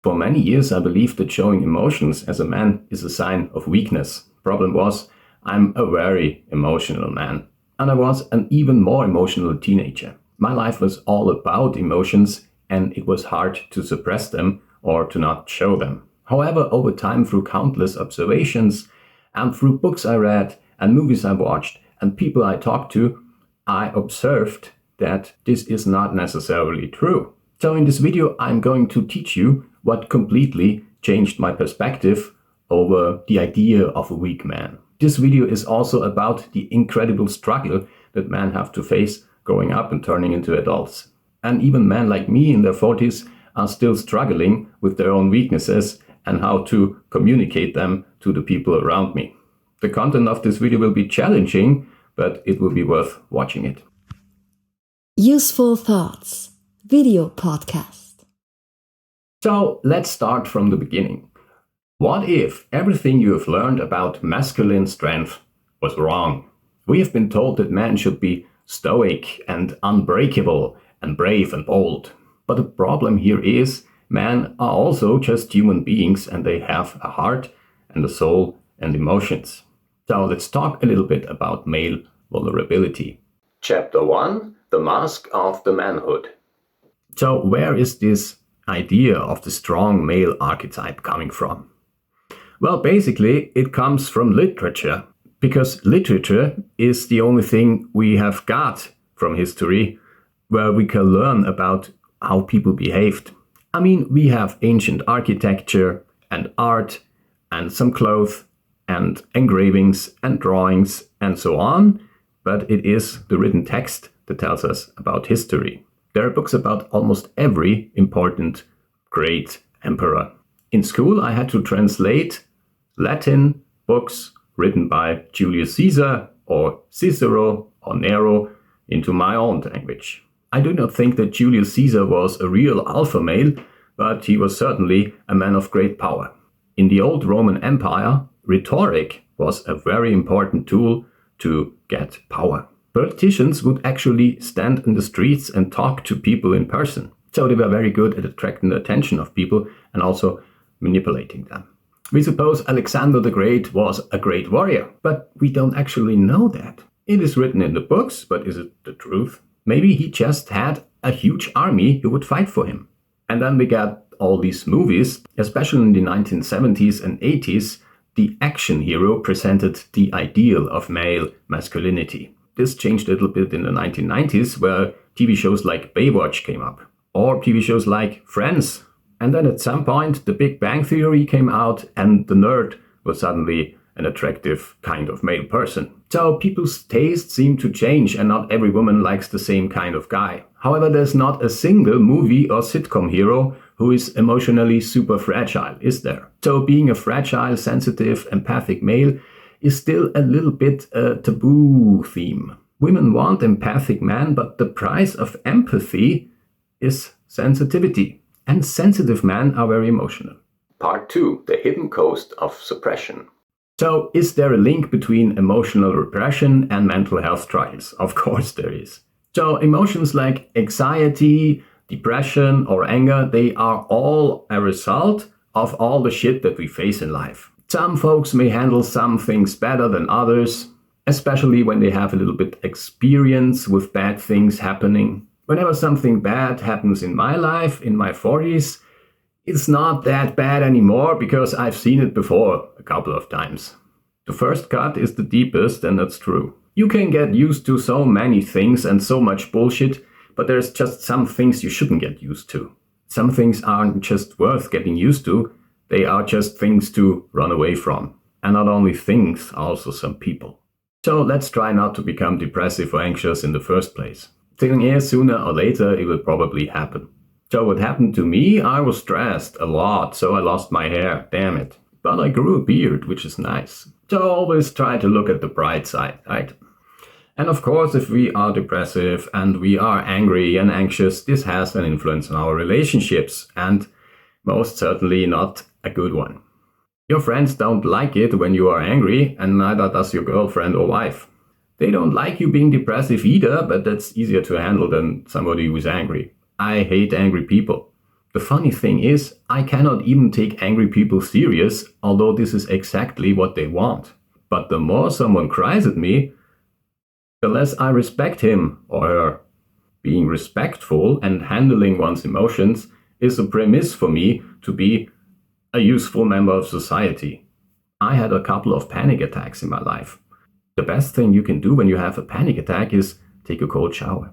For many years, I believed that showing emotions as a man is a sign of weakness. Problem was, I'm a very emotional man. And I was an even more emotional teenager. My life was all about emotions, and it was hard to suppress them or to not show them. However, over time, through countless observations and through books I read and movies I watched and people I talked to, I observed that this is not necessarily true. So in this video, I'm going to teach you what completely changed my perspective over the idea of a weak man. This video is also about the incredible struggle that men have to face growing up and turning into adults. And even men like me in their 40s are still struggling with their own weaknesses and how to communicate them to the people around me. The content of this video will be challenging, but it will be worth watching it. Useful Thoughts Video Podcast. So let's start from the beginning. What if everything you have learned about masculine strength was wrong? We have been told that men should be stoic and unbreakable and brave and bold. But the problem here is men are also just human beings and they have a heart and a soul and emotions. So let's talk a little bit about male vulnerability. Chapter 1, the mask of the manhood. So where is this idea of the strong male archetype coming from? Well, basically it comes from literature, because literature is the only thing we have got from history where we can learn about how people behaved. I mean, we have ancient architecture and art and some clothes and engravings and drawings and so on, but it is the written text that tells us about history. There are books about almost every important great emperor. In school, I had to translate Latin books written by Julius Caesar or Cicero or Nero into my own language. I do not think that Julius Caesar was a real alpha male, but he was certainly a man of great power. In the old Roman Empire, rhetoric was a very important tool to get power. Politicians would actually stand in the streets and talk to people in person. So they were very good at attracting the attention of people and also manipulating them. We suppose Alexander the Great was a great warrior, but we don't actually know that. It is written in the books, but is it the truth? Maybe he just had a huge army who would fight for him. And then we got all these movies, especially in the 1970s and 80s, the action hero presented the ideal of male masculinity. This changed a little bit in the 1990s, where TV shows like Baywatch came up, or TV shows like Friends. And then at some point, The Big Bang Theory came out, and the nerd was suddenly an attractive kind of male person. So people's tastes seem to change, and not every woman likes the same kind of guy. However, there's not a single movie or sitcom hero who is emotionally super fragile, is there? So being a fragile, sensitive, empathic male is still a little bit a taboo theme. Women want empathic men, but the price of empathy is sensitivity. And sensitive men are very emotional. Part 2, the hidden cost of suppression. So is there a link between emotional repression and mental health struggles? Of course there is. So emotions like anxiety, depression or anger, they are all a result of all the shit that we face in life. Some folks may handle some things better than others, especially when they have a little bit experience with bad things happening. Whenever something bad happens in my life, in my 40s, it's not that bad anymore because I've seen it before a couple of times. The first cut is the deepest, and that's true. You can get used to so many things and so much bullshit, but there's just some things you shouldn't get used to. Some things aren't just worth getting used to, they are just things to run away from. And not only things, also some people. So let's try not to become depressive or anxious in the first place. Thing is, sooner or later it will probably happen. So what happened to me? I was stressed a lot, so I lost my hair, damn it. But I grew a beard, which is nice. So always try to look at the bright side, right? And of course, if we are depressive and we are angry and anxious, this has an influence on our relationships, and most certainly not a good one. Your friends don't like it when you are angry, and neither does your girlfriend or wife. They don't like you being depressive either, but that's easier to handle than somebody who's angry. I hate angry people. The funny thing is, I cannot even take angry people serious, although this is exactly what they want. But the more someone cries at me, the less I respect him or her. Being respectful and handling one's emotions is a premise for me to be a useful member of society. I had a couple of panic attacks in my life. The best thing you can do when you have a panic attack is take a cold shower.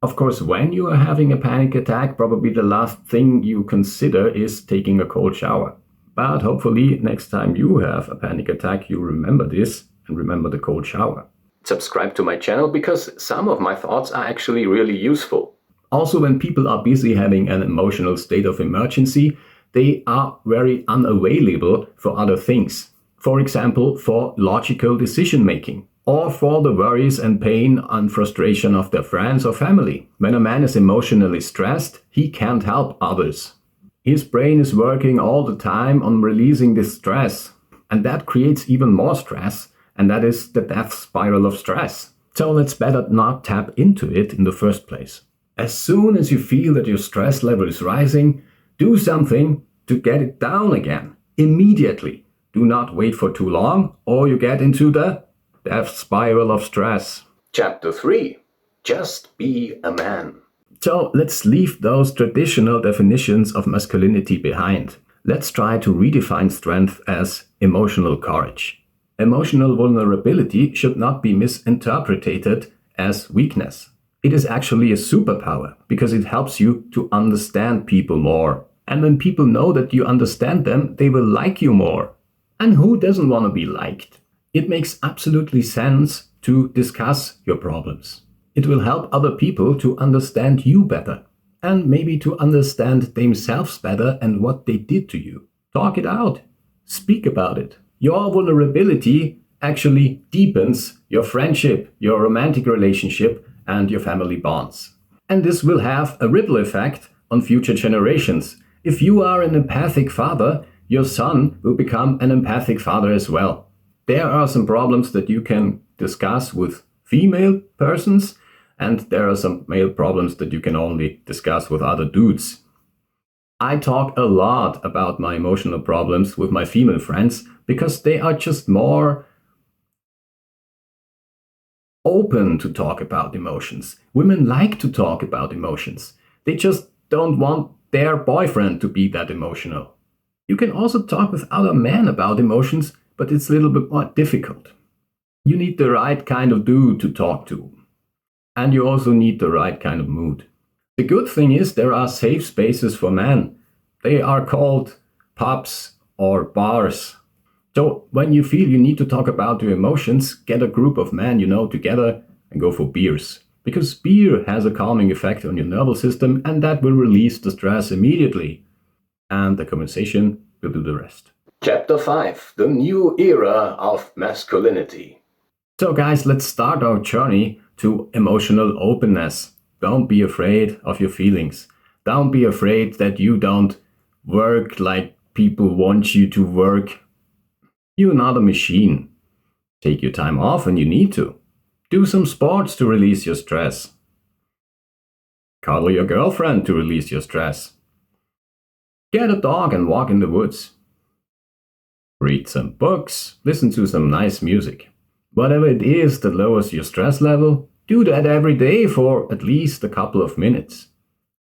Of course, when you are having a panic attack, probably the last thing you consider is taking a cold shower. But hopefully, next time you have a panic attack, you remember this and remember the cold shower. Subscribe to my channel because some of my thoughts are actually really useful. Also, when people are busy having an emotional state of emergency, they are very unavailable for other things. For example, for logical decision making, or for the worries and pain and frustration of their friends or family. When a man is emotionally stressed, he can't help others. His brain is working all the time on releasing this stress, and that creates even more stress, and that is the death spiral of stress. So let's better not tap into it in the first place. As soon as you feel that your stress level is rising, do something to get it down again, immediately. Do not wait for too long, or you get into the death spiral of stress. Chapter 3. Just be a man. So let's leave those traditional definitions of masculinity behind. Let's try to redefine strength as emotional courage. Emotional vulnerability should not be misinterpreted as weakness. It is actually a superpower because it helps you to understand people more. And when people know that you understand them, they will like you more. And who doesn't want to be liked? It makes absolutely sense to discuss your problems. It will help other people to understand you better and maybe to understand themselves better and what they did to you. Talk it out. Speak about it. Your vulnerability actually deepens your friendship, your romantic relationship, and your family bonds. And this will have a ripple effect on future generations. If you are an empathic father, your son will become an empathic father as well. There are some problems that you can discuss with female persons, and there are some male problems that you can only discuss with other dudes. I talk a lot about my emotional problems with my female friends because they are just more open to talk about emotions. Women like to talk about emotions. They just don't want their boyfriend to be that emotional. You can also talk with other men about emotions, but it's a little bit more difficult. You need the right kind of dude to talk to. And you also need the right kind of mood. The good thing is there are safe spaces for men. They are called pubs or bars. So when you feel you need to talk about your emotions, get a group of men you know together and go for beers. Because beer has a calming effect on your nervous system and that will release the stress immediately. And the conversation will do the rest. Chapter 5. The new era of masculinity. So guys, let's start our journey to emotional openness. Don't be afraid of your feelings. Don't be afraid that you don't work like people want you to work. You're not a machine. Take your time off when you need to. Do some sports to release your stress. Cuddle your girlfriend to release your stress. Get a dog and walk in the woods. Read some books, listen to some nice music. Whatever it is that lowers your stress level, do that every day for at least a couple of minutes.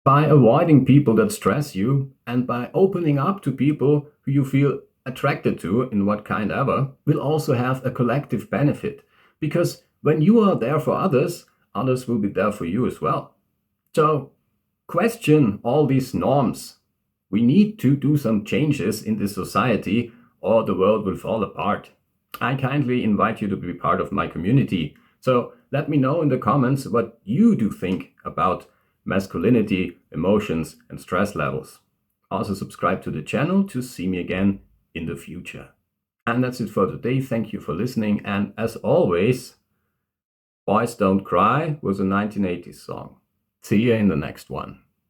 By avoiding people that stress you and by opening up to people who you feel attracted to in what kind ever, will also have a collective benefit. Because when you are there for others, others will be there for you as well. So question all these norms. We need to do some changes in this society or the world will fall apart. I kindly invite you to be part of my community. So let me know in the comments what you do think about masculinity, emotions, and stress levels. Also subscribe to the channel to see me again in the future. And that's it for today. Thank you for listening. And as always, Boys Don't Cry was a 1980s song. See you in the next one.